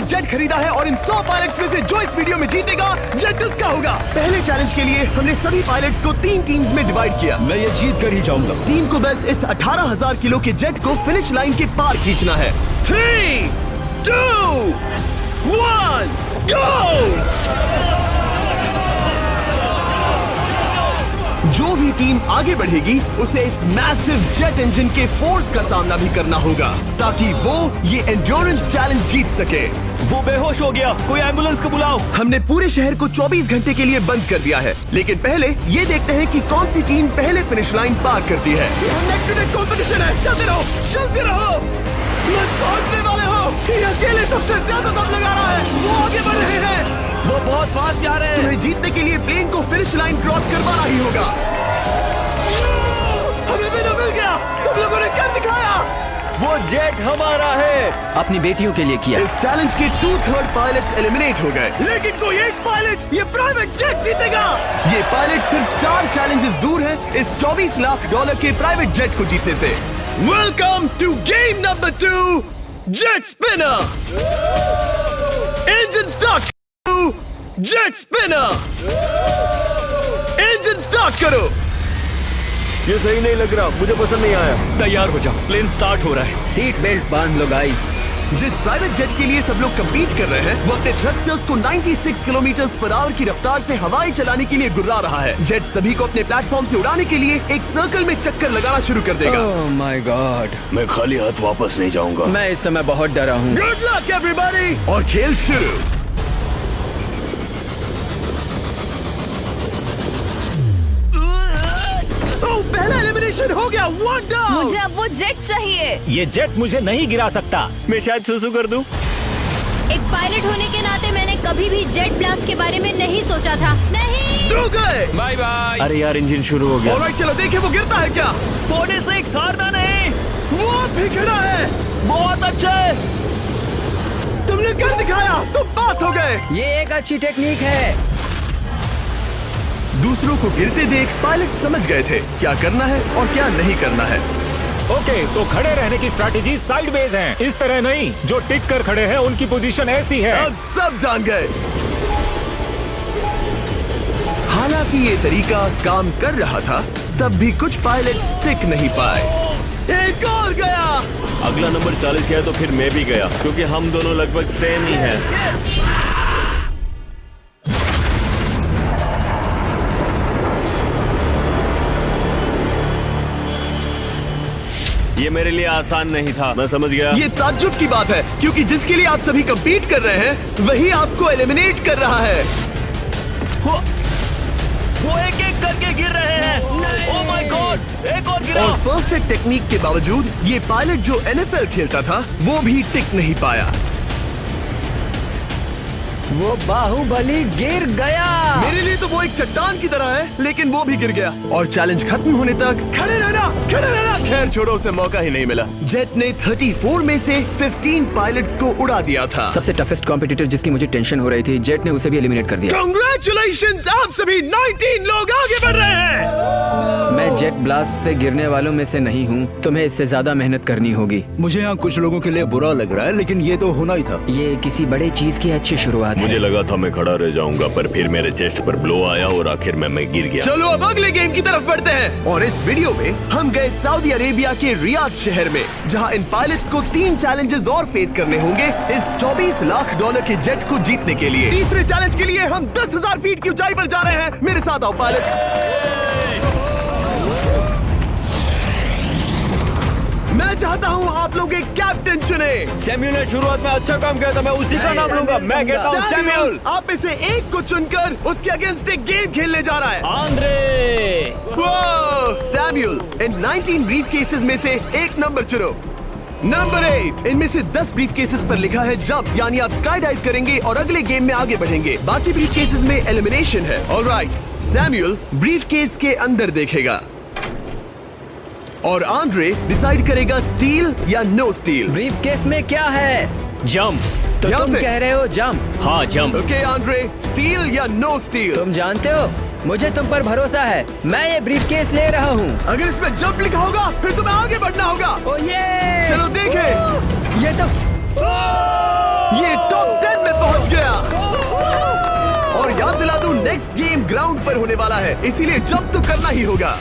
Jet खरीदा है और इन 100 पायलट्स में से जो इस वीडियो में जीतेगा जेट उसका होगा। पहले चैलेंज के लिए हमने सभी पायलट्स को 3 टीम्स में डिवाइड किया। मैं ये जीत कर ही जाऊंगा। टीम को बस इस 18,000 किलो के जेट को फिनिश लाइन के पार खींचना है। 3, 2, 1, गो! जो भी टीम आगे बढ़ेगी उसे इस मैसिव जेट इंजन के फोर्स का सामना भी करना होगा ताकि वो ये एंड्योरेंस चैलेंज जीत सके। वो बेहोश हो गया, कोई एम्बुलेंस को बुलाओ। हमने पूरे शहर को 24 घंटे के लिए बंद कर दिया है, लेकिन पहले ये देखते हैं कि कौन सी टीम पहले फिनिश लाइन पार करती है। कंपटीशन है, चलते रहो, चलते रहो। बस पहुंचने वाले हो। ये अकेले सबसे ज्यादा दम लगा रहा है, वो आगे बढ़ रहे हैं। वो बहुत फास्ट जा रहे हैं। तुम्हें जीतने के लिए प्लेन को फिनिश लाइन क्रॉस करवाना ही होगा। हमें विनर मिल गया, तुम लोगों ने कर दिखाया। वो जेट हमारा है। अपनी बेटियों के लिए किया। इस चैलेंज के 2/3 पायलट्स एलिमिनेट हो गए, लेकिन कोई एक पायलट ये प्राइवेट जेट जीतेगा। ये पायलट सिर्फ 4 चैलेंजेस दूर है इस $24 लाख के प्राइवेट जेट को जीतने से। Welcome to game number 2, jet spinner. Engine start, jet spinner. Engine start करो। ये सही नहीं लग रहा, मुझे पसंद नहीं आया। तैयार हो जाओ, प्लेन स्टार्ट हो रहा है। सीट बेल्ट बांध लो गाइस। जिस प्राइवेट जेट के लिए सब लोग कम्पीट कर रहे हैं वो अपने थ्रस्टर्स को 96 किलोमीटर पर आवर की रफ्तार से हवाएं चलाने के लिए गुर्रा रहा है। जेट सभी को अपने प्लेटफॉर्म से उड़ाने के लिए एक सर्कल में चक्कर लगाना शुरू कर देगा। ओह माय गॉड, मैं खाली हाथ वापस नहीं जाऊंगा। मैं इस समय बहुत डरा हूँ। गुड लक एवरीबॉडी, और खेल शुरू। पहला एलिमिनेशन हो गया, 1 डाउन। मुझे अब वो जेट चाहिए। ये जेट मुझे नहीं गिरा सकता। मैं शायद सुसु कर दूं। एक पायलट होने के नाते मैंने कभी भी जेट ब्लास्ट के बारे में नहीं सोचा था। नहीं। ड्रू गए। Bye bye. अरे यार, इंजन शुरू हो गया। ऑलराइट, चलो देखें वो गिरता है क्या। 46 हारना नहीं। वो भी खड़ा है। बहुत अच्छा है। तुमने कर दिखाया, तुम पास हो गए। ये एक अच्छी टेक्निक है। दूसरों को गिरते देख पायलट समझ गए थे क्या करना है और क्या नहीं करना है। ओके, तो खड़े रहने की स्ट्रैटेजी साइडवेज है, इस तरह नहीं। जो टिक कर खड़े हैं उनकी पोजीशन ऐसी है। अब सब जान गए। हालांकि ये तरीका काम कर रहा था, तब भी कुछ पायलट टिक नहीं पाए। एक और गया। अगला नंबर 40 गया तो फिर मैं भी गया, क्योंकि हम दोनों लगभग सेम ही हैं। ये मेरे लिए आसान नहीं था, मैं समझ गया। ये ताज्जुब की बात है, क्योंकि जिसके लिए आप सभी कंपीट कर रहे हैं वही आपको एलिमिनेट कर रहा है। वो एक एक करके गिर रहे हैं। ओह माय गॉड, एक और गिरा। और परफेक्ट टेक्निक के बावजूद ये पायलट जो NFL खेलता था वो भी टिक नहीं पाया। वो बाहुबली गिर गया। मेरे लिए तो वो एक चट्टान की तरह है, लेकिन वो भी गिर गया। और चैलेंज खत्म होने तक खड़े रहना, खड़े रहना। खैर छोड़ो, उसे मौका ही नहीं मिला। जेट ने 34 में से 15 पायलट्स को उड़ा दिया था। सबसे टफेस्ट कॉम्पिटिटर जिसकी मुझे टेंशन हो रही थी, जेट ने उसे भी एलिमिनेट कर दिया। कांग्रेचुलेशंस, आप सभी 19 लोग आगे बढ़ रहे हैं। मैं जेट ब्लास्ट से गिरने वालों में से नहीं हूँ, तुम्हें इससे ज्यादा मेहनत करनी होगी। मुझे यहाँ कुछ लोगों के लिए बुरा लग रहा है, लेकिन ये तो होना ही था। ये किसी बड़े चीज की अच्छी शुरुआत है। मुझे लगा था मैं खड़ा रह जाऊंगा, पर फिर मेरे चेस्ट पर ब्लो आया और आखिर में मैं गिर गया। चलो अब अगले गेम की तरफ बढ़ते हैं। और इस वीडियो में हम गए सऊदी अरेबिया के रियाद शहर में, जहां इन पायलट्स को 3 चैलेंजेस और फेस करने होंगे इस $24 लाख के जेट को जीतने के लिए। तीसरे चैलेंज के लिए हम 10,000 फीट की ऊंचाई पर जा रहे हैं। मेरे साथ आओ पायलट्स। मैं चाहता हूँ आप लोग एक कैप्टन चुने। सैम्यूल ने शुरुआत में अच्छा काम किया था, मैं उसी का नाम लूंगा। मैं कहता हूँ सैम्यूल। आप में से एक को चुनकर उसके अगेंस्ट एक गेम खेलने जा रहा है। आंद्रे। सैम्यूल, इन 19 ब्रीफ केसेस में से एक नंबर चुनो। नंबर 8। इनमें से 10 ब्रीफ केसेस पर लिखा है जंप, यानी आप स्काई डाइव करेंगे और अगले गेम में आगे बढ़ेंगे। बाकी ब्रीफ केसेस में एलिमिनेशन है। ऑलराइट, सैम्यूल ब्रीफ केस के अंदर देखेगा और आंद्रे डिसाइड करेगा स्टील या नो स्टील। ब्रीफ केस में क्या है? जंप। तो ध्यान तुम से। कह रहे हो जंप? हाँ, जंप। ओके आंद्रे, स्टील या नो स्टील? तुम जानते हो, मुझे तुम पर भरोसा है। मैं ये ब्रीफ केस ले रहा हूँ। अगर इसमें जंप लिखा होगा फिर तुम्हें आगे बढ़ना होगा। ओ ये चलो देखें। ये तो ये टॉप 10 में पहुंच गया। और याद दिला दूं, नेक्स्ट गेम ग्राउंड पर होने वाला है, इसीलिए जंप तो करना ही होगा।